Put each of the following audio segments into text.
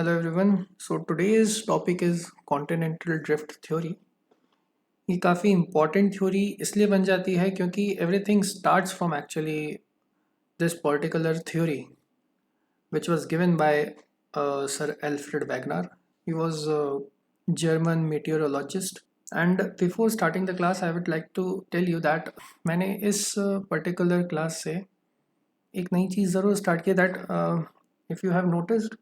Hello everyone. So today's topic is continental drift theory. ये काफ़ी important theory इसलिए बन जाती है क्योंकि everything starts from actually this particular theory which was given by Sir Alfred Wegener. He was a German meteorologist. And before starting the class, I would like to tell you that मैंने इस particular class से एक नई चीज़ ज़रूर start की that if you have noticed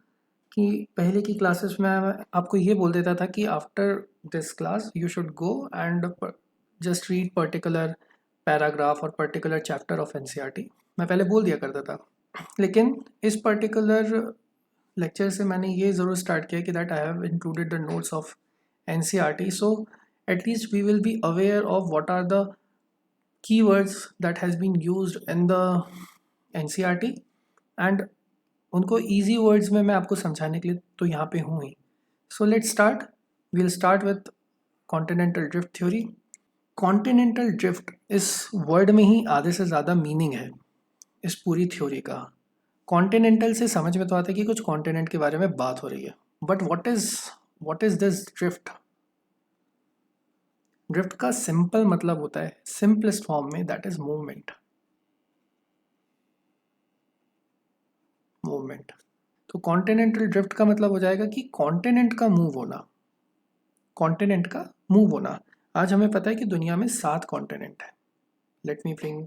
कि पहले की क्लासेस में मैं आपको ये बोल देता था कि after this class you should go and just read particular paragraph और पर्टिकुलर चैप्टर ऑफ एनसीईआरटी मैं पहले बोल दिया करता था लेकिन इस पर्टिकुलर लेक्चर से मैंने ये ज़रूर स्टार्ट किया कि that I have included the notes of NCERT so at least we will be aware of what are the keywords that has been used in the NCERT and उनको easy words में मैं आपको समझाने के लिए तो यहाँ पे हूँ ही. So let's start. We'll start with continental drift theory. Continental drift इस word में ही आधे से ज़्यादा meaning है इस पूरी theory का. Continental से समझ में तो आता है कि कुछ continent के बारे में बात हो रही है. But what is this drift? Drift का सिंपल मतलब होता है सिंपलेस्ट फॉर्म में दैट इज मूवमेंट. तो कॉन्टिनेंटल ड्रिफ्ट का मतलब हो जाएगा कि कॉन्टिनेंट का मूव होना. आज हमें पता है कि दुनिया में 7 कॉन्टिनेंट है. Let me bring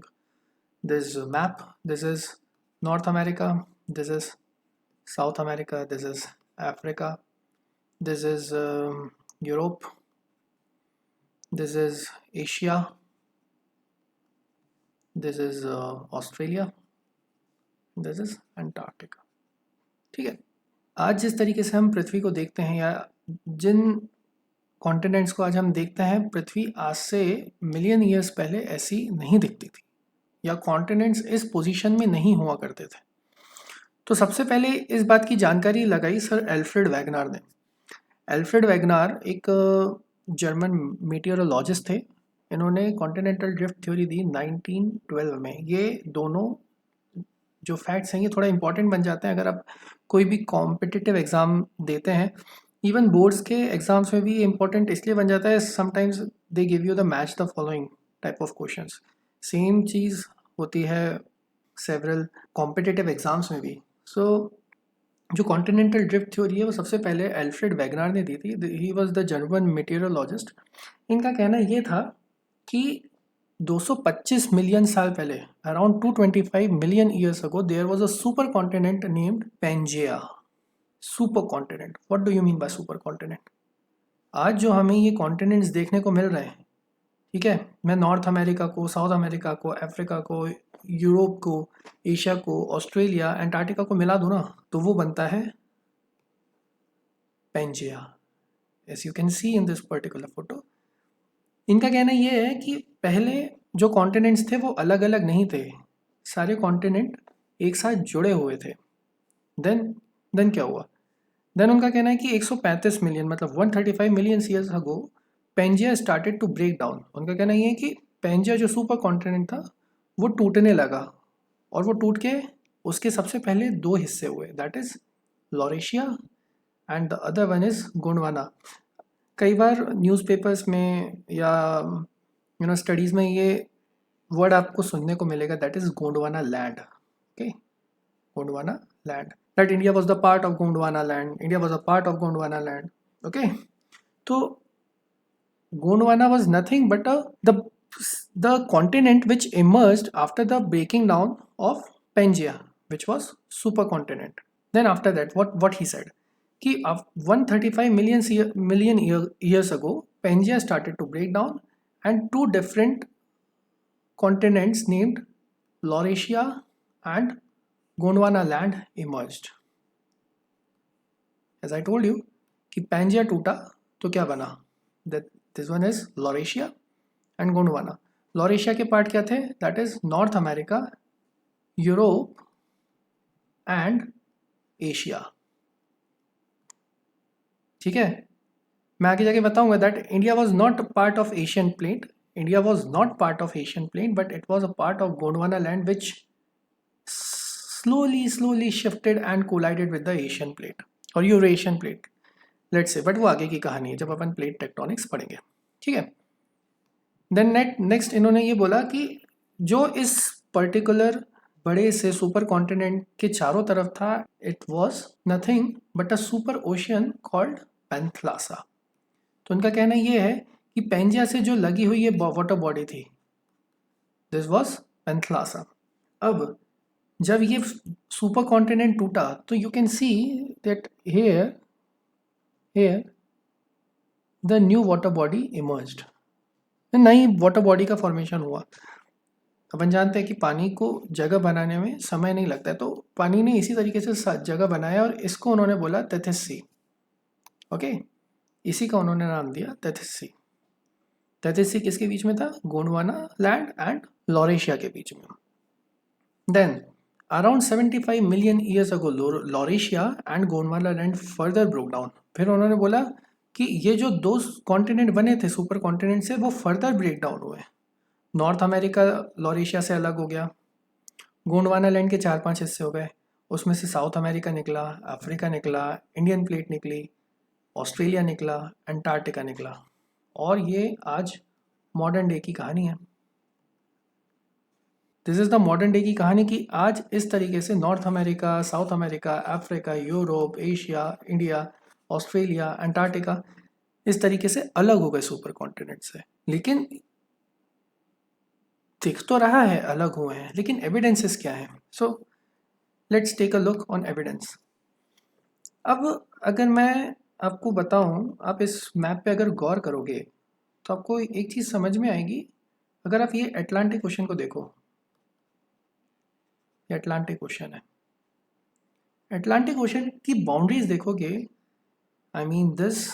this map. This is north America, this is south America, this is Africa, this is Europe, this is Asia, this is Australia, this is Antarctica. ठीक है. आज जिस तरीके से हम पृथ्वी को देखते हैं या जिन कॉन्टिनेंट्स को आज हम देखते हैं, पृथ्वी आज से मिलियन ईयर्स पहले ऐसी नहीं दिखती थी या कॉन्टिनेंट्स इस पोजीशन में नहीं हुआ करते थे. तो सबसे पहले इस बात की जानकारी लगाई सर एल्फ्रेड वैगनार ने. एल्फ्रेड वैगनार एक जर्मन मीटियोरोलॉजिस्ट थे. इन्होंने कॉन्टिनेंटल ड्रिफ्ट थ्योरी दी 1912 में. ये दोनों जो फैक्ट्स हैं ये थोड़ा इंपॉर्टेंट बन जाते हैं अगर आप कोई भी कॉम्पिटिटिव एग्ज़ाम देते हैं. इवन बोर्ड्स के एग्ज़ाम्स में भी ये इंपॉर्टेंट इसलिए बन जाता है, sometimes they give you the match the following type of questions. Same चीज़ होती है सेवरल कॉम्पिटिटिव एग्ज़ाम्स में भी. सो जो कॉन्टिनेंटल ड्रिफ्ट थ्योरी है वो सबसे पहले एल्फ्रेड वैगनार ने दी थी. He was the German meteorologist. इनका कहना ये था कि 225 मिलियन साल पहले, around 225 million years ago, there was a super continent named Pangaea. Super continent. What do you mean by super continent? आज जो हमें ये कॉन्टिनेंट्स देखने को मिल रहे हैं, ठीक है, मैं नॉर्थ अमेरिका को, साउथ अमेरिका को, अफ्रीका को, यूरोप को, एशिया को, ऑस्ट्रेलिया, अंटार्कटिका को मिला दूँ ना तो वो बनता है Pangaea, as you can see in this particular photo. इनका कहना ये है कि पहले जो कॉन्टिनेंट्स थे वो अलग अलग नहीं थे, सारे कॉन्टिनेंट एक साथ जुड़े हुए थे. देन क्या हुआ? देन उनका कहना है कि 135 मिलियन मतलब 135 million years ago Pangaea started to break down. उनका कहना ये है कि पेंजिया जो सुपर कॉन्टिनेंट था वो टूटने लगा और वो टूट के उसके सबसे पहले 2 हिस्से हुए, that is Laurasia and the other one is Gondwana. कई बार न्यूज़पेपर्स में या स्टडीज़ में ये वर्ड आपको सुनने को मिलेगा, that is Gondwana land. Okay, Gondwana land, that India was the part of Gondwana land, India was a part of Gondwana land. Okay, तो Gondwana was nothing but the continent which emerged after the breaking down of Pangaea, which was supercontinent. Then after that, what he said, कि 135 million years ago, Pangaea started to break down, and 2 different continents named Laurasia and Gondwana land emerged. As I told you, कि Pangaea टूटा तो क्या बना? That this one is Laurasia and Gondwana. Laurasia के part क्या थे? That is north America, Europe and Asia. ठीक है, मैं आगे जाके बताऊंगा that India was not part of Asian plate. India was not part of Asian plate but it was a part of Gondwana land which slowly shifted and collided with the Asian plate. और Eurasian plate, let's say, but वो आगे की कहानी है जब अपन plate tectonics पढ़ेंगे, ठीक है। देन नेक्स्ट इन्होंने ये बोला कि जो इस पर्टिकुलर बड़े से सुपर कॉन्टिनेंट के चारों तरफ था, it was nothing but a super ocean called Panthalassa. तो उनका कहना ये है कि पेंजिया से जो लगी हुई ये वाटर बॉडी थी, दिस वाज पैंथलासा। अब जब ये सुपर कॉन्टिनेंट टूटा तो you can see that here the new water body emerged, नई वाटर बॉडी का फॉर्मेशन हुआ। अपन जानते हैं कि पानी को जगह बनाने में समय नहीं लगता है, तो पानी ने इसी तरीके से जगह बनाया और इसको उन्होंने बोला तेथिस सी। ओके, इसी का उन्होंने नाम दिया तेथिस सी। तेथिस सी किसके बीच में था? गोंडवाना लैंड एंड लॉरेशिया के बीच में। Then around 75 million years ago Laurasia and Gondwana land further broke down. फिर उन्होंने बोला कि ये जो दो कॉन्टिनेंट बने थे सुपर कॉन्टिनेंट से, वो फर्दर ब्रेक डाउन हुए। नॉर्थ अमेरिका लॉरेशिया से अलग हो गया, गोंडवाना लैंड के 4-5 हिस्से हो गए, उसमें से साउथ अमेरिका निकला, अफ्रीका निकला, इंडियन प्लेट निकली, ऑस्ट्रेलिया निकला, अंटार्कटिका निकला, और ये आज मॉडर्न डे की कहानी है। This is the modern day की कहानी कि आज इस तरीके से north America, south America, Africa, Europe, Asia, India, Australia, Antarctica इस तरीके से अलग हो गए सुपर कॉन्टिनेंट से। लेकिन दिख तो रहा है अलग हुए हैं, लेकिन एविडेंसेस क्या है? So let's take a look on evidence. अब अगर मैं आपको बताऊं, आप इस मैप पे अगर गौर करोगे तो आपको एक चीज़ समझ में आएगी। अगर आप ये अटलांटिक ओशन को देखो, ये अटलांटिक ओशन है, अटलांटिक ओशन की बाउंड्रीज देखोगे, I mean this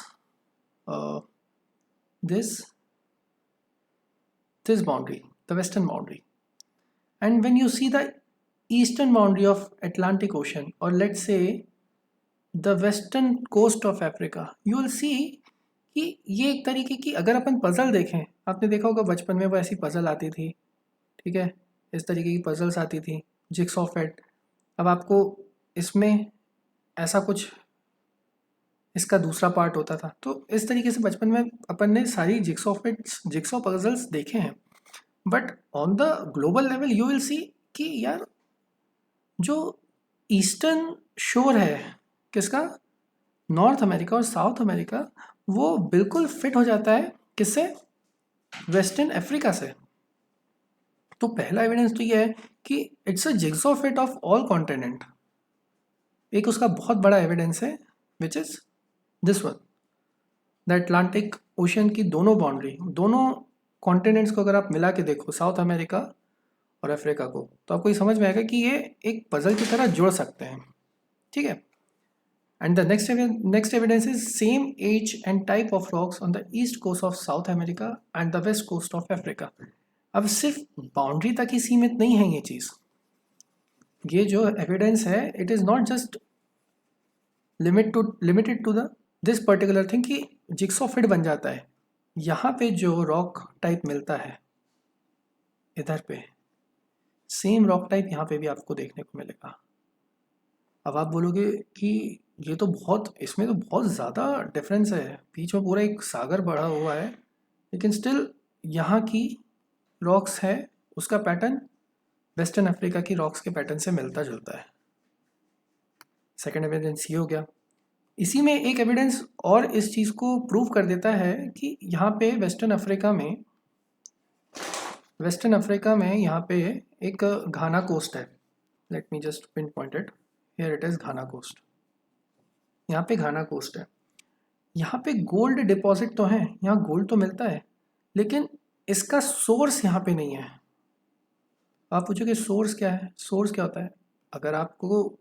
boundary, the western boundary, and when you see the eastern boundary of Atlantic Ocean, or let's say the western coast of Africa, you will see कि ये एक तरीके की, अगर अपन puzzle देखें, आपने देखा होगा बचपन में वो ऐसी पजल आती थी, ठीक है, इस तरीके की पजल्स आती थी, जिक्सॉ फेट। अब आपको इसमें ऐसा कुछ इसका दूसरा पार्ट होता था, तो इस तरीके से बचपन में अपन ने सारी जिक्सॉ पजल्स देखे हैं। But on the global level you will see कि यार जो ईस्टर्न शोर है किसका, नॉर्थ अमेरिका और साउथ अमेरिका, वो बिल्कुल फिट हो जाता है किससे, वेस्टर्न अफ्रीका से। तो पहला एविडेंस तो ये है कि it's a jigsaw fit of all continent. एक उसका बहुत बड़ा एविडेंस है which is this one, the Atlantic ocean की दोनों बाउंड्री, दोनों कॉन्टिनेंट्स को अगर आप मिला के देखो, साउथ अमेरिका और अफ्रीका को, तो आपको ये समझ में आएगा कि ये एक पजल की तरह जुड़ सकते हैं, ठीक है। And the next evidence is same age and type of rocks on the east coast of South America and the west coast of Africa. अब सिर्फ बाउंड्री तक ही सीमित नहीं है ये चीज़, ये जो एविडेंस है it is not just limited to the this particular thing कि जिक्सॉ फिट बन जाता है। यहाँ पे जो रॉक टाइप मिलता है इधर पे, सेम रॉक टाइप यहाँ पे भी आपको देखने को मिलेगा। अब आप बोलोगे कि ये तो बहुत, इसमें तो बहुत ज़्यादा डिफरेंस है, बीच में पूरा एक सागर बढ़ा हुआ है, लेकिन स्टिल यहाँ की रॉक्स है, उसका पैटर्न वेस्टर्न अफ्रीका की रॉक्स के पैटर्न से मिलता जुलता है। सेकेंड एविडेंस ये हो गया। इसी में एक एविडेंस और इस चीज़ को प्रूव कर देता है कि यहाँ पे वेस्टर्न अफ्रीका में यहाँ पे एक घाना कोस्ट है। Let me just pin pointed, here it is Ghana coast. यहाँ पे घाना कोस्ट है, यहाँ पे गोल्ड डिपॉजिट तो है, यहाँ गोल्ड तो मिलता है, लेकिन इसका सोर्स यहाँ पे नहीं है। आप पूछोगे सोर्स क्या है? सोर्स क्या होता है? अगर आपको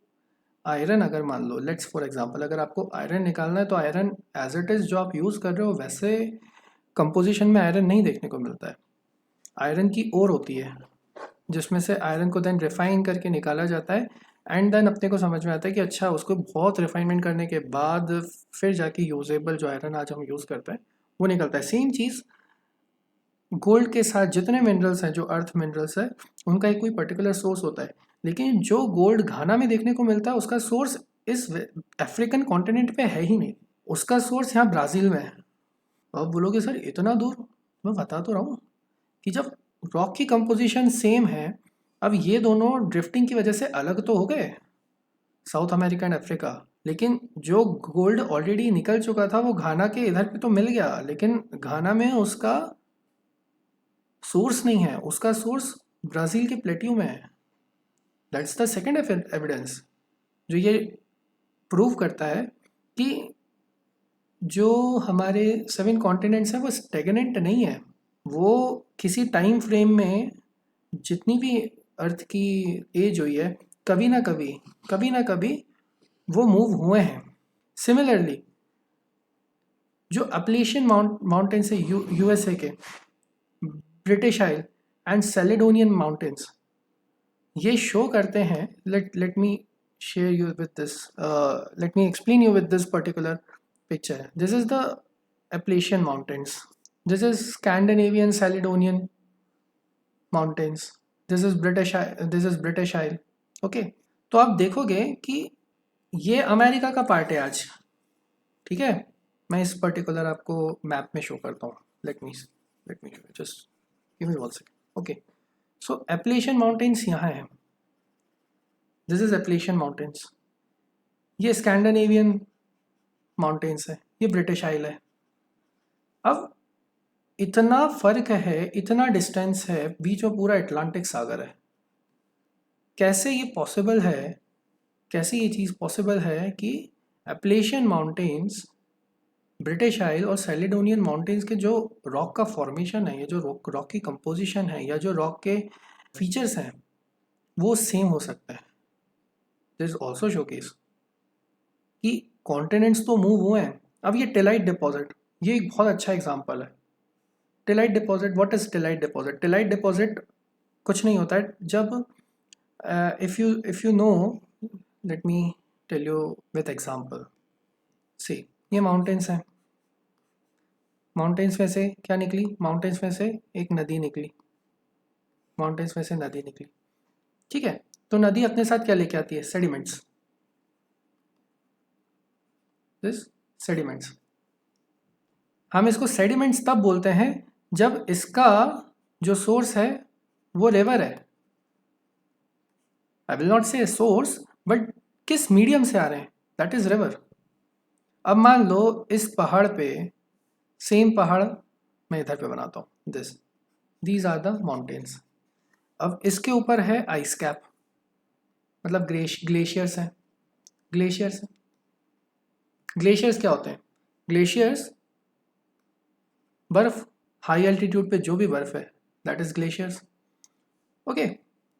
आयरन, अगर मान लो लेट्स फॉर एग्जांपल, अगर आपको आयरन निकालना है तो आयरन एज इट इज़ जो आप यूज़ कर रहे हो वैसे कंपोजिशन में आयरन नहीं देखने को मिलता है। आयरन की ओर होती है जिसमें से आयरन को देन रिफाइन करके निकाला जाता है, एंड देन अपने को समझ में आता है कि अच्छा उसको बहुत रिफाइनमेंट करने के बाद फिर जाके यूजेबल जो आयरन आज हम यूज़ करते हैं वो निकलता है। सेम चीज़ गोल्ड के साथ जितने मिनरल्स हैं, जो अर्थ मिनरल्स है, उनका एक कोई पर्टिकुलर सोर्स होता है, लेकिन जो गोल्ड घाना में देखने को मिलता है उसका सोर्स इस अफ्रीकन कॉन्टिनेंट पे है ही नहीं, उसका सोर्स यहाँ ब्राज़ील में है। अब बोलोगे सर इतना दूर, मैं बता तो रहा हूँ कि जब रॉक की कंपोजिशन सेम है, अब ये दोनों ड्रिफ्टिंग की वजह से अलग तो हो गए, साउथ अमेरिका एंड अफ्रीका, लेकिन जो गोल्ड ऑलरेडी निकल चुका था वो घाना के इधर पे तो मिल गया, लेकिन घाना में उसका सोर्स नहीं है, उसका सोर्स ब्राज़ील के प्लेट्यू में है। दैट्स द सेकेंड एविडेंस जो ये प्रूव करता है कि जो हमारे 7 कॉन्टिनेंट्स हैं वो स्टेगनेंट नहीं है, वो किसी टाइम फ्रेम में जितनी भी अर्थ की एज हुई है, कभी ना कभी वो मूव हुए हैं। सिमिलरली जो अपलेशियन माउंटेन्स है यूएसए के, ब्रिटिश आइल एंड सेलेडोनियन माउंटेन्स, ये शो करते हैं, let me share you with this let me explain you with this particular picture. This is the Appalachian mountains, this is Scandinavian Caledonian mountains, this is British Isle. Okay, तो आप देखोगे कि ये America का part है आज, ठीक है। मैं इस पर्टिकुलर आपको मैप में शो करता हूँ, let me just give me 1 second. Okay, so Appalachian mountains यहाँ है, दिस इज एप्लेशियन माउंटेन्स, ये स्कैंडिनेवियन माउंटेन्स है, ये ब्रिटिश आइल है। अब इतना फर्क है, इतना डिस्टेंस है, बीच में पूरा अटलांटिक सागर है। कैसे ये पॉसिबल है, कैसे ये चीज़ पॉसिबल है कि एप्लेशियन माउंटेन्स, ब्रिटिश आइल और सेलेडोनियन माउंटेन्स के जो रॉक का फॉर्मेशन है, ये जो रॉक की कंपोजिशन है, या जो रॉक के फीचर्स हैं, वो सेम हो सकता है। दिस ऑल्सो शोकेस कि कॉन्टिनेंट्स तो मूव हुए हैं। अब ये टेलाइट डिपॉजिट, ये एक बहुत अच्छा एग्जांपल है। Tillite deposit, what is tillite deposit? Tillite deposit कुछ नहीं होता है, जब if you know, let me tell you with example. See, ये माउंटेन्स हैं, माउंटेन्स में से क्या निकली? माउंटेन्स में से एक नदी निकली, माउंटेन्स में से नदी निकली, ठीक है। तो नदी अपने साथ क्या लेके आती है? Sediments, this sediments. हम इसको सेडिमेंट्स तब बोलते हैं जब इसका जो सोर्स है वो रिवर है। आई विल नॉट से सोर्स, बट किस मीडियम से आ रहे हैं, दैट इज रिवर। अब मान लो इस पहाड़ पे, सेम पहाड़ मैं इधर पे बनाता हूँ, दीज आर द माउंटेन्स। अब इसके ऊपर है आइस कैप, मतलब ग्लेशियर्स हैं, ग्लेशियर्स हैं। ग्लेशियर्स क्या होते हैं? ग्लेशियर्स बर्फ, हाई एल्टीट्यूड पे जो भी बर्फ है, दैट इज ग्लेशियर्स। ओके,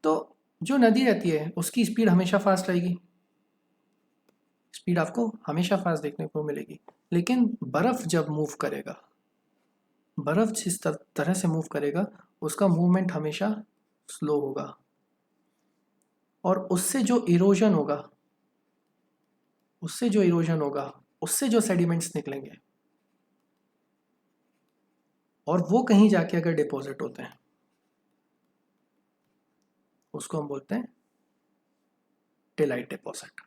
तो जो नदी रहती है उसकी स्पीड हमेशा फास्ट रहेगी, स्पीड आपको हमेशा फास्ट देखने को मिलेगी। लेकिन बर्फ जब मूव करेगा, बर्फ जिस तरह से मूव करेगा, उसका मूवमेंट हमेशा स्लो होगा, और उससे जो इरोजन होगा, उससे जो सेडिमेंट्स निकलेंगे, और वो कहीं जाके अगर डिपॉजिट होते हैं, उसको हम बोलते हैं टेलाइट deposit.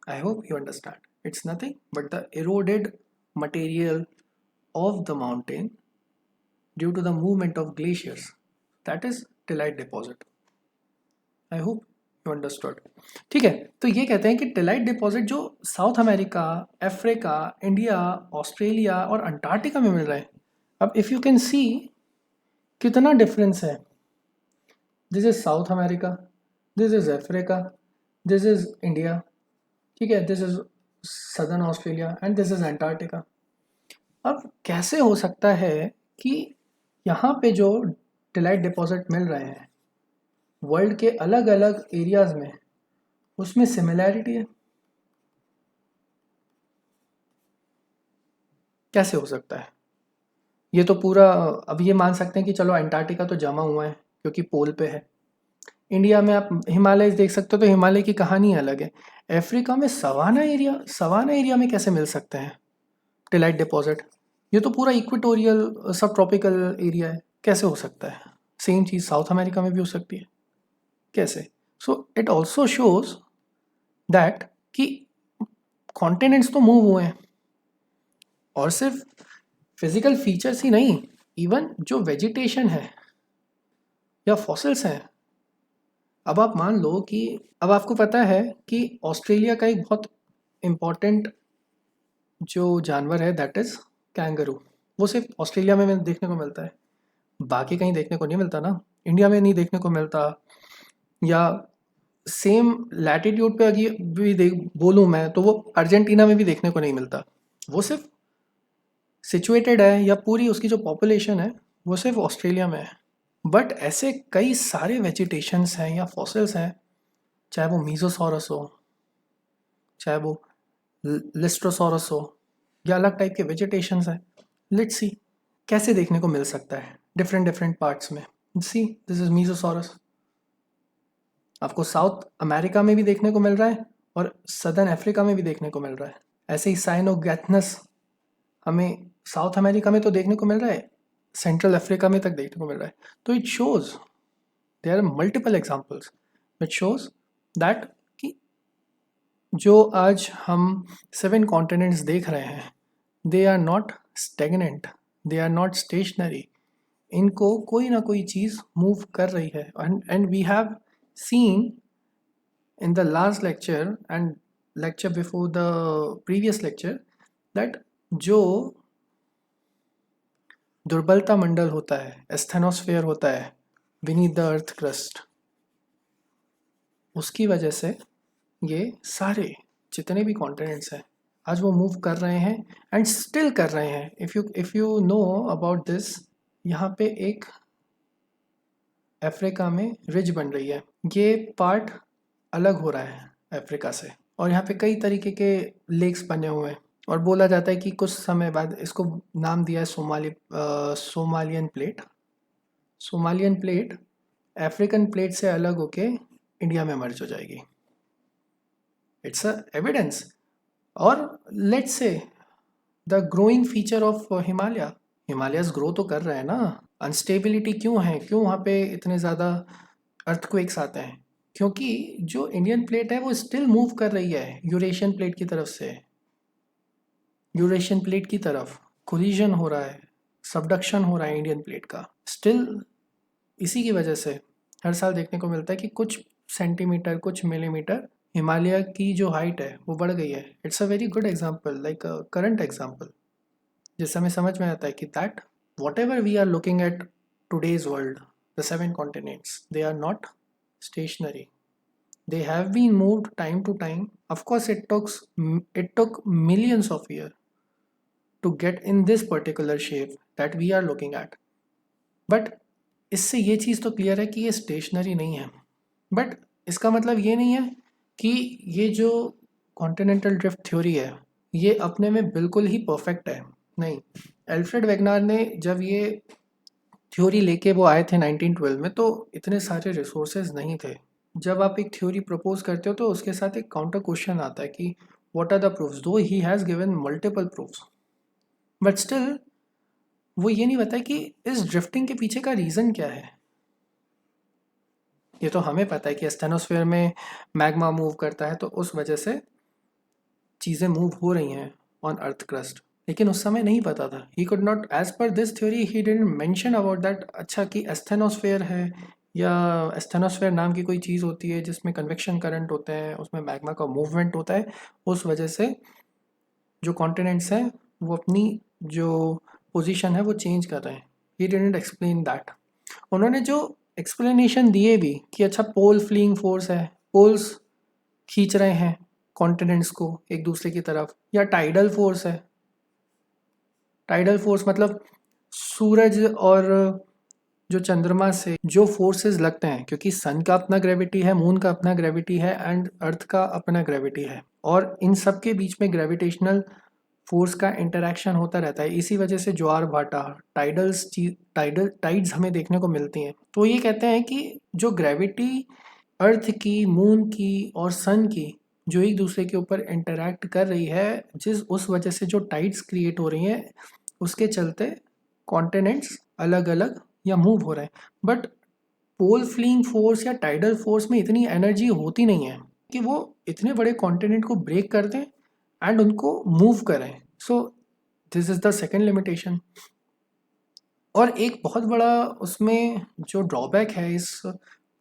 I hope you understand. It's nothing but the eroded material of the mountain due to the movement of glaciers. That is टेलाइट deposit. I hope you understood. ठीक है, तो ये कहते हैं कि टेलाइट डिपॉजिट जो south America, Africa, India, Australia और Antarctica में मिल रहा है। अब इफ़ यू कैन सी कितना डिफरेंस है, this is south America, this is Africa, this is India, ठीक है, this is southern Australia and this is Antarctica. अब कैसे हो सकता है कि यहाँ पे जो टेलाइट डिपॉजिट मिल रहे हैं वर्ल्ड के अलग अलग एरियाज में, उसमें सिमिलैरिटी है? कैसे हो सकता है? ये तो पूरा, अब ये मान सकते हैं कि चलो अंटार्कटिका तो जमा हुआ है क्योंकि पोल पे है। इंडिया में आप हिमालय देख सकते हो, तो हिमालय की कहानी अलग है। अफ्रीका में सवाना एरिया में कैसे मिल सकते हैं टेलाइट डिपॉजिट? ये तो पूरा इक्वेटोरियल सब ट्रॉपिकल एरिया है, कैसे हो सकता है? सेम चीज़ साउथ अमेरिका में भी हो सकती है, कैसे? So it also shows that कि कॉन्टिनेंट्स तो मूव हुए हैं, और सिर्फ फिजिकल फीचर्स ही नहीं, इवन जो वेजिटेशन है या फॉसिल्स हैं। अब आप मान लो कि अब आपको पता है कि ऑस्ट्रेलिया का एक बहुत इम्पॉर्टेंट जो जानवर है दैट इज़ कैंगरू। वो सिर्फ ऑस्ट्रेलिया में देखने को मिलता है, बाकी कहीं देखने को नहीं मिलता ना, इंडिया में नहीं देखने को मिलता, या सेम लैटिट्यूड पे अगर भी देख बोलूँ मैं तो वो अर्जेंटीना में भी देखने को नहीं मिलता। वो सिर्फ सिचुएटेड है, या पूरी उसकी जो पॉपुलेशन है वो सिर्फ ऑस्ट्रेलिया में है। बट ऐसे कई सारे वेजिटेशंस हैं या फॉसिल्स हैं, चाहे वो मीजोसॉरस हो, चाहे वो लिस्ट्रोसॉरस हो, या अलग टाइप के वेजिटेशंस हैं। लेट्स सी कैसे देखने को मिल सकता है डिफरेंट डिफरेंट पार्ट्स में। सी दिस इज मीजोसॉरस, आपको साउथ अमेरिका में भी देखने को मिल रहा है और सदर्न अफ्रीका में भी देखने को मिल रहा है। ऐसे ही साइनोगैथनस हमें साउथ अमेरिका में तो देखने को मिल रहा है, सेंट्रल अफ्रीका में तक देखने को मिल रहा है। तो it shows there are multiple examples which shows that कि जो आज हम 7 कॉन्टिनेंट्स देख रहे हैं, they are not stagnant, they are not stationary. इनको कोई ना कोई चीज़ मूव कर रही है। And we have seen in the last lecture and lecture before the previous lecture that जो दुर्बलता मंडल होता है, एस्थेनोस्फेयर होता है beneath the earth crust, उसकी वजह से ये सारे जितने भी कॉन्टिनेंट्स हैं आज वो मूव कर रहे हैं एंड स्टिल कर रहे हैं। If you know about this, यहाँ पे एक अफ्रीका में रिज बन रही है, ये पार्ट अलग हो रहा है अफ्रीका से, और यहाँ पे कई तरीके के लेक्स बने हुए हैं, और बोला जाता है कि कुछ समय बाद इसको नाम दिया है Somalian plate. Somalian plate African plate से अलग होके इंडिया में मर्ज हो जाएगी। It's a evidence. और let's say the growing feature of Himalayas grow तो कर रहे हैं ना। अनस्टेबिलिटी क्यों है, क्यों वहाँ पे इतने ज़्यादा अर्थक्वेक्स आते हैं? क्योंकि जो इंडियन प्लेट है वो स्टिल मूव कर रही है यूरेशियन प्लेट की तरफ से, यूरेशियन प्लेट की तरफ कोलिजन हो रहा है, सबडक्शन हो रहा है इंडियन प्लेट का स्टिल। इसी की वजह से हर साल देखने को मिलता है कि कुछ सेंटीमीटर, कुछ मिलीमीटर हिमालय की जो हाइट है वो बढ़ गई है। It's a very good example, like current example, जिससे हमें समझ में आता है कि that whatever we are looking at today's world, the 7 continents, they are not stationary. They have been moved time to time. Of course, it took millions of years to get in this particular shape that we are looking at. But इससे ये चीज़ तो clear है कि ये stationery नहीं है। But इसका मतलब ये नहीं है कि ये जो कॉन्टिनेंटल ड्रिफ्ट थ्योरी है ये अपने में बिल्कुल ही परफेक्ट है, नहीं। एल्फ्रेड वेगनार ने जब ये थ्योरी लेके वो आए थे 1912 में, तो इतने सारे रिसोर्सेज नहीं थे। जब आप एक थ्योरी प्रपोज करते हो तो उसके साथ एक काउंटर क्वेश्चन आता है कि व्हाट आर द प्रूफ्स, दो he has given multiple proofs, but still वो ये नहीं बताया कि इस ड्रिफ्टिंग के पीछे का रीज़न क्या है। ये तो हमें पता है कि स्टेनोस्फेयर में मैग्मा मूव करता है तो उस वजह से चीज़ें मूव हो रही हैं ऑन अर्थ क्रस्ट, लेकिन उस समय नहीं पता था। He could not, as per this theory he didn't mention about that अच्छा कि एस्थेनोस्फेयर है या एस्थेनोस्फेयर नाम की कोई चीज़ होती है जिसमें कन्वेक्शन करंट होते हैं, उसमें मैग्मा का मूवमेंट होता है, उस वजह से जो कॉन्टिनेंट्स हैं वो अपनी जो पोजीशन है वो चेंज कर रहे हैं। He didn't explain that. उन्होंने जो एक्सप्लेनेशन दिए भी कि अच्छा पोल फ्लीइंग फोर्स है, पोल्स खींच रहे हैं कॉन्टिनेंट्स को एक दूसरे की तरफ, या टाइडल फोर्स है। टाइडल फोर्स मतलब सूरज और जो चंद्रमा से जो फोर्सेस लगते हैं, क्योंकि सन का अपना ग्रेविटी है, मून का अपना ग्रेविटी है एंड अर्थ का अपना ग्रेविटी है, और इन सब के बीच में ग्रेविटेशनल फोर्स का इंटरेक्शन होता रहता है। इसी वजह से ज्वार भाटा, टाइड्स हमें देखने को मिलती हैं। तो ये कहते हैं कि जो ग्रेविटी अर्थ की, मून की और सन की जो एक दूसरे के ऊपर इंटरैक्ट कर रही है, उस वजह से जो टाइड्स क्रिएट हो रही हैं, उसके चलते कॉन्टिनेंट्स अलग अलग या मूव हो रहे हैं। बट पोल फ्लीइंग फोर्स या टाइडल फोर्स में इतनी एनर्जी होती नहीं है। कि वो इतने बड़े कॉन्टिनेंट को ब्रेक कर दें एंड उनको मूव करें. So this is the second limitation. और एक बहुत बड़ा उसमें जो ड्रॉबैक है इस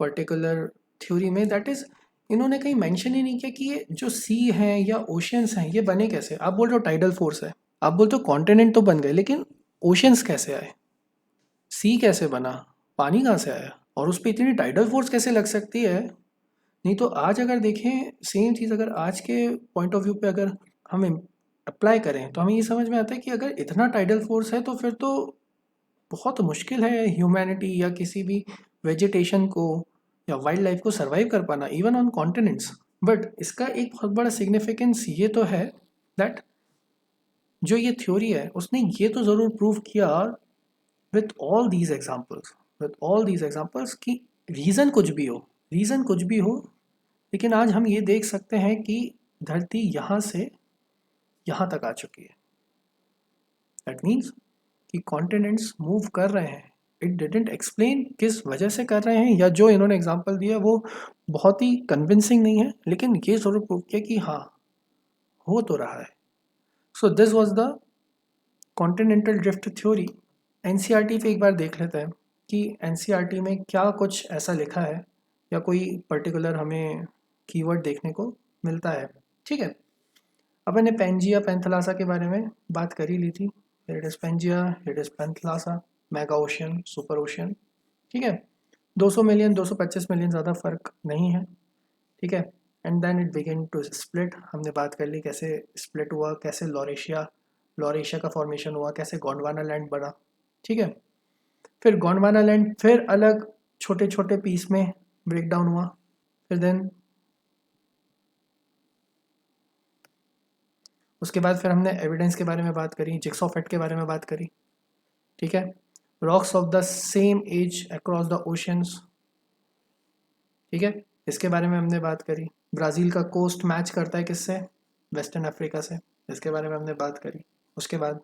पर्टिकुलर थ्योरी में, दैट इज़ इन्होंने कहीं मेंशन ही नहीं किया कि ये जो सी हैं या ओशियंस हैं ये बने कैसे. आप बोल रहे हो टाइडल फोर्स है, आप बोलते हो कॉन्टिनेंट तो बन गए, लेकिन ओशियंस कैसे आए, सी कैसे बना, पानी कहाँ से आया, और उस पर इतनी टाइडल फोर्स कैसे लग सकती है. नहीं तो आज अगर देखें सेम चीज़ अगर आज के पॉइंट ऑफ व्यू पे अगर हम अप्लाई करें तो हमें ये समझ में आता है कि अगर इतना टाइडल फोर्स है तो फिर तो बहुत मुश्किल है ह्यूमैनिटी या किसी भी वेजिटेशन को या वाइल्ड लाइफ को सरवाइव कर पाना इवन ऑन कॉन्टिनेंट्स. बट इसका एक बहुत बड़ा सिग्निफिकेंस ये तो है दैट जो ये थ्योरी है उसने ये तो ज़रूर प्रूव किया विथ ऑल दीज एग्जाम्पल्स कि रीज़न कुछ भी हो, लेकिन आज हम ये देख सकते हैं कि धरती यहाँ से यहाँ तक आ चुकी है. दैट मीन्स कि कॉन्टिनेंट्स मूव कर रहे हैं. इट डिडेंट एक्सप्लेन किस वजह से कर रहे हैं या जो इन्होंने एग्जांपल दिया वो बहुत ही कन्विंसिंग नहीं है, लेकिन ये ज़रूर प्रूव किया कि हाँ हो तो रहा है. So this was the continental drift theory. NCERT पे एक बार देख लेते हैं कि एनसीईआरटी में क्या कुछ ऐसा लिखा है या कोई पर्टिकुलर हमें कीवर्ड देखने को मिलता है. ठीक है, अपन ने पेंजिया पैंथलासा के बारे में बात कर ही ली थी. It is Pangaea, it is Panthalassa, mega ocean, super ocean. ठीक है, 200 मिलियन 225 मिलियन ज़्यादा फर्क नहीं है. ठीक है, and then it begin to split. हमने बात कर ली कैसे स्प्लिट हुआ, कैसे लॉरेशिया का फॉर्मेशन हुआ, कैसे गोंडवाना लैंड बना. ठीक है, फिर गोंडवाना लैंड फिर अलग छोटे छोटे पीस में ब्रेक डाउन हुआ. फिर देन उसके बाद फिर हमने एविडेंस के बारे में बात करी, जिक्सॉ फैक्ट के बारे में बात करी. ठीक है, rocks of the same age across the oceans. ठीक है, इसके बारे में हमने बात करी. ब्राज़ील का कोस्ट मैच करता है किससे, वेस्टर्न अफ्रीका से, इसके बारे में हमने बात करी. उसके बाद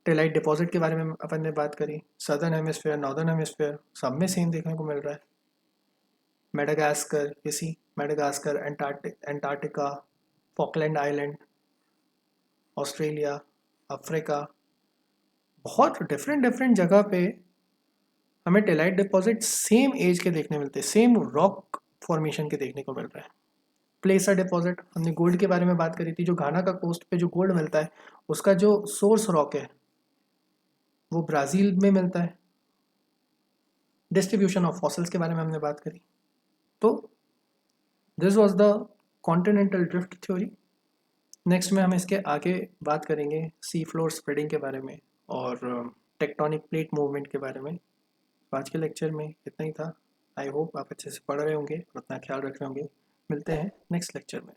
टेलाइट डिपॉजिट के बारे में अपन ने बात करी. सदर्न हेमिस्फेयर, नॉर्दर्न हेमिस्फेयर सब में सेम देखने को मिल रहा है. Madagascar, Antarctica, Falkland island, Australia, Africa, बहुत डिफरेंट डिफरेंट जगह पे हमें टेलाइट डिपॉजिट सेम एज के देखने मिलते हैं, सेम रॉक फॉर्मेशन के देखने को मिल रहा है. प्लेसर डिपॉजिट, हमने गोल्ड के बारे में बात करी थी. जो घाना का कोस्ट पे जो गोल्ड मिलता है उसका जो सोर्स रॉक है वो ब्राज़ील में मिलता है. डिस्ट्रीब्यूशन ऑफ फॉसिल्स के बारे में हमने बात करी. तो this was the continental drift theory. Next में हम इसके आगे बात करेंगे सी फ्लोर स्प्रेडिंग के बारे में और टेक्टोनिक प्लेट मूवमेंट के बारे में. आज के लेक्चर में इतना ही था. आई होप आप अच्छे से पढ़ रहे होंगे और अपना ख्याल रख रहे होंगे. मिलते हैं नेक्स्ट लेक्चर में.